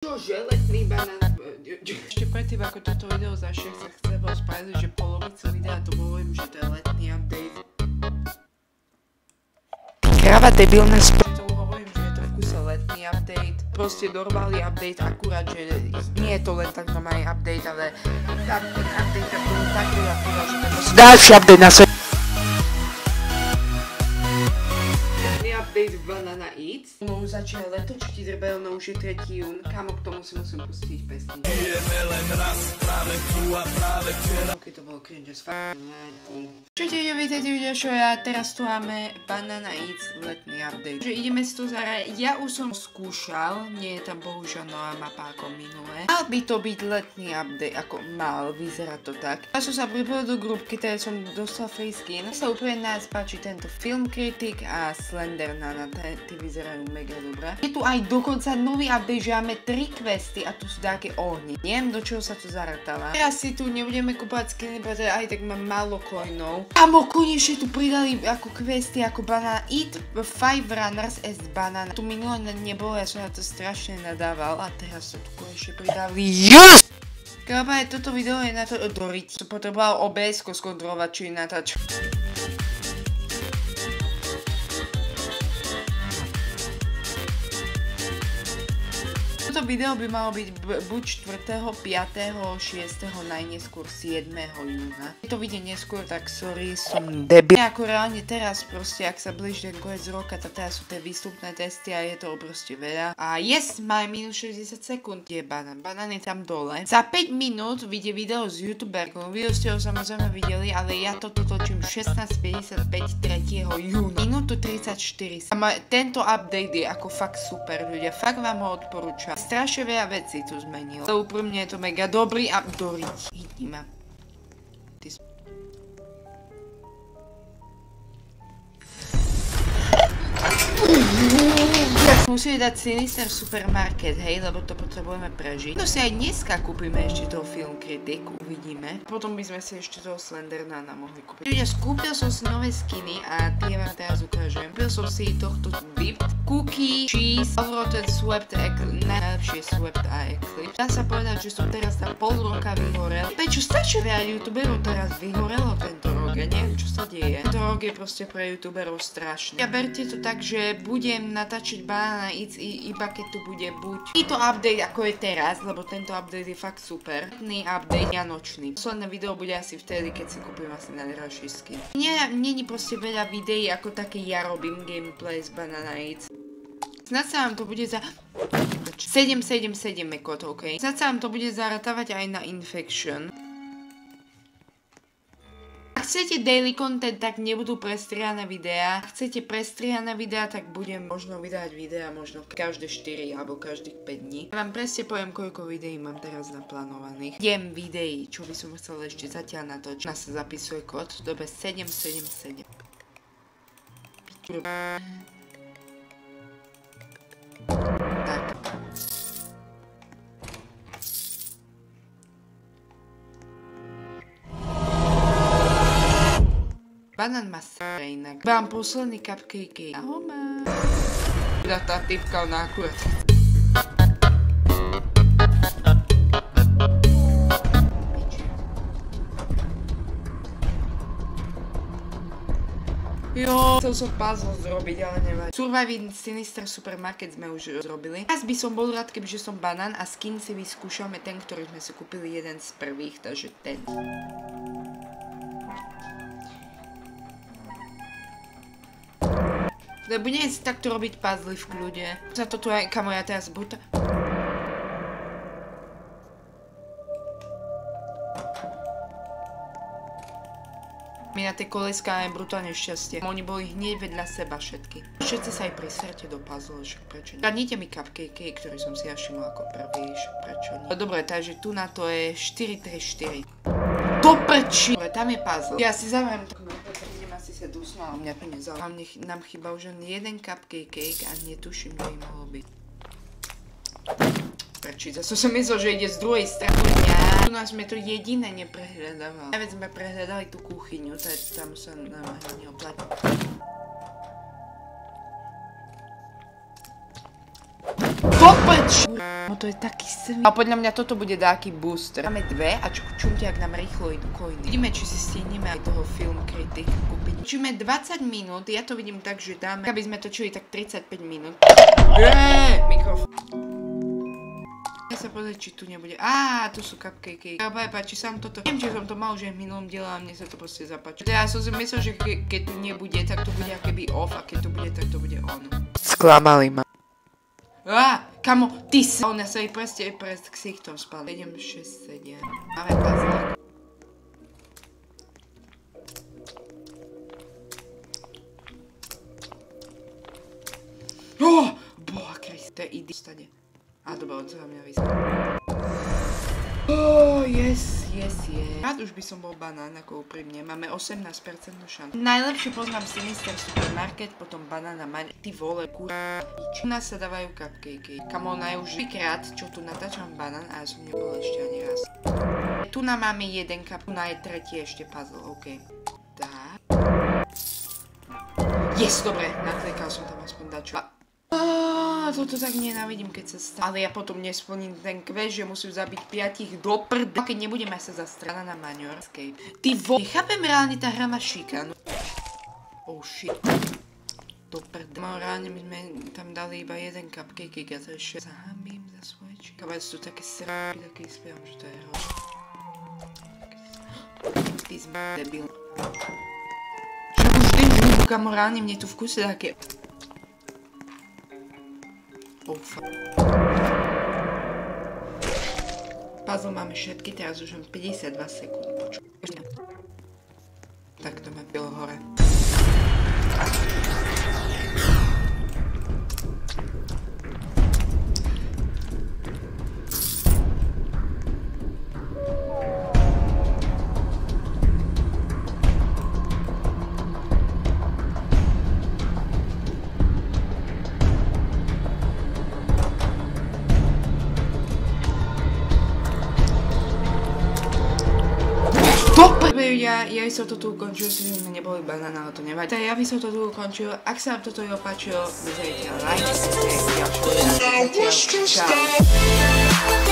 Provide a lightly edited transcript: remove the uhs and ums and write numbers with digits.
Čože, letný banán? Ešte predtým, ako toto video začne, sa chcem rozprávať, že polovicu videa to hovorím, že to je letný update. Kráva debilná to hovorím, že je to v kuse letný update. Proste normálny update, akurát, že nie je to len tak normálny update, ale tam ten update je bol tak veľa, že to je ďalší update na svete. Update Banana Eats. No už začína leto, čo ti drbe, no už je 3. jún. Kámo, k tomu si musím pustiť pesničku. Keď to bolo cringe as fuck. Čujte, vítajte video show a teraz tu máme Banana Eats letný update. Že ideme si to zahrať. Ja už som skúšal, nie je tam bohužiaľ nová mapa ako minulé. Mal by to byť letný update, ako mal, vyzerá to tak. Ja som sa pripojil do grupky, teda som dostal free skin. Sa úplne nás páči tento film kritik a Slender Nana, tí vyzerajú mega dobré. Je tu aj dokonca nový update, že máme 3 questy a tu sú také ohni. Neviem, do čoho sa to zaratala. Teraz si tu nebudeme kúpať skiny, pretože aj tak mám málo coinov. Amo, konečne tu pridali ako questy, ako Banana Eat 5 Runners as Banana. Tu minulé nebolo, ja som na to strašne nadával a teraz to tu konečne pridali. Yes! Kápa, toto video je na to doriť. To potreboval OBS-ko skontrolovať, či natáč. Toto video by malo byť buď 4., 5., 6., najneskôr 7. júna. Keď to vyjde neskôr, tak sorry, som debil. Ako reálne teraz proste, ak sa blíži ten koniec roka, tak teraz sú tie výstupné testy a je toho proste veľa. A yes, máme minus 60 sekúnd. Je banán. Banán je tam dole. Za 5 minút vyjde video s youtuberkou. Video ste ho samozrejme videli, ale ja toto točím 16:55 3. júna. Minútu 34. Tento update je ako fakt super, ľudia. Fakt vám ho odporúčam. Strašne veľa vecí tu zmenil. To úprimne je to mega dobrý a doriť. Chytni ma. Musíme dať Sinister Supermarket, hej, lebo to potrebujeme prežiť. No si aj dneska kúpime ešte toho film kritik, uvidíme. Potom by sme si ešte toho Slendernana mohli kúpiť. Ľudia, skúpil som si nové skiny a tie vám teraz ukážem. Kúpil som si tohto Whip, Cookie, Cheese, Overroted Swept Eclipse, najlepšie Swept a Eclipse. Dá sa povedať, že som teraz na pol roka vyhorel. Prečo strašne veľa youtuberov teraz vyhorelo tento rok? Ja neviem, čo sa deje. Tento rok je proste pre youtuberov strašný. Ja berte to tak, že budem natáčať Banana Eats iba keď tu bude buď to update ako je teraz, lebo tento update je fakt super. Letný update a nočný. Posledné video bude asi vtedy, keď si kúpim asi najdražší skin. Není proste veľa videí ako také ja robím gameplay z Banana Eats. Snad sa vám to bude 777 je kód, ok? Snad sa vám to bude zaratávať aj na Infection. Ak chcete daily content, tak nebudú prestrihané videá. Ak chcete prestrihané videá, tak budem možno vydať videá možno každé 4 alebo každých 5 dní. Ja vám presne poviem, koľko videí mám teraz naplánovaných. 7 videí, čo by som chcel ešte zatiaľ natočiť. Na sa zapisuje kód v dobe 777. Tak. Banán má sa inak. Mám posledný cupcake. Ahoj má. Tá typka ona akurát. Jo, chcel som puzzle zrobiť, ale nevadí. Surviving Sinister Supermarket sme už zrobili. Teraz by som bol rád, kebyže som banán a skin si vyskúšame ten, ktorý sme si kúpili jeden z prvých, takže ten. Budem si takto robiť puzzle v kľude. Za to tu aj, kamo, ja teraz buď... My na tie koleska máme brutálne šťastie. Oni boli hneď vedľa seba všetky. Všetci sa aj priserte do puzzle, však prečo nie? Kradnite mi cupcake, ktorý som si ja všimol ako prvý, však prečo nie? Dobre, takže tu na to je 4-3-4. Do prči! Dobre, tam je puzzle. Ja si zavriem to. Asi sa dusnú, ale mňa to nezaujíma. Nám chýba už len jeden cupcake a netuším, kde im mohlo byť. Prečo? Zase som myslel, že ide z druhej strany. Tu nás sme to jediné neprehľadávali. Najviac sme prehľadali tú kuchyňu, tam sa nám neoplatí. Poprč! No to je taký silný. A podľa mňa toto bude dáky booster. Máme dve a čumtiak nám rýchlo idú coiny. Vidíme, či si stihneme aj toho film kritik kúpiť. Točíme 20 minút, ja to vidím tak, že dáme, aby sme točili tak 35 minút. Mikrofón. Ja sa pozrieť, či tu nebude. Tu sú cupcakey. Páči sa vám toto. Neviem, či som to mal už v minulom diele a mne sa to proste zapáči. Ja som si myslel, že keď tu nebude, tak to bude akéby off a keď tu bude, tak to bude on. Sklamali ma. Kamo, ty sa. On na svojej prst ksichtom spal. 7, 6, 7. Máme puzzle. Boha Krist, to je idy stade. Dobre, on sa na mňa vyskal. Yes. Rád už by som bol banán, ako úprimne. Máme 18% šancu. Najlepšie poznám Sinister Supermarket, potom banána maň. Ty vole, kurá. U nás sa dávajú cupcakey. Kamo, najúž krát, čo tu natáčam banán a ja som nebol ešte ani raz. Tu nám máme jeden cup, tu je tretí ešte puzzle, OK. Tak. Yes, dobre, naklikal som tam aspoň dačo. Toto tak nenávidím, keď sa stane. Ale ja potom nesplním ten quest, že musím zabiť 5 do prda. Keď nebudeme sa zastrana na Maňor. Escape. Ty nechápem reálne, tá hra má šikanu. Shit. Do prda. Reálne my sme tam dali iba jeden cupcake, ja to ešte zahambím za svoje či. Kabať sú také srpy, taký spievam, že to je hra. Ty debil. Čo už ten žúbu, kamo, reálne mne tu v kuse také... Puzzle máme všetky, teraz už mám 52 sekúnd. Tak to ma pilo hore. Ja by som to tu ukončil, si sme neboli banán, ale to nevadí. Ja by som to tu ukončil. Ak sa vám toto opáčilo, dajte like, ďalšie. Čau.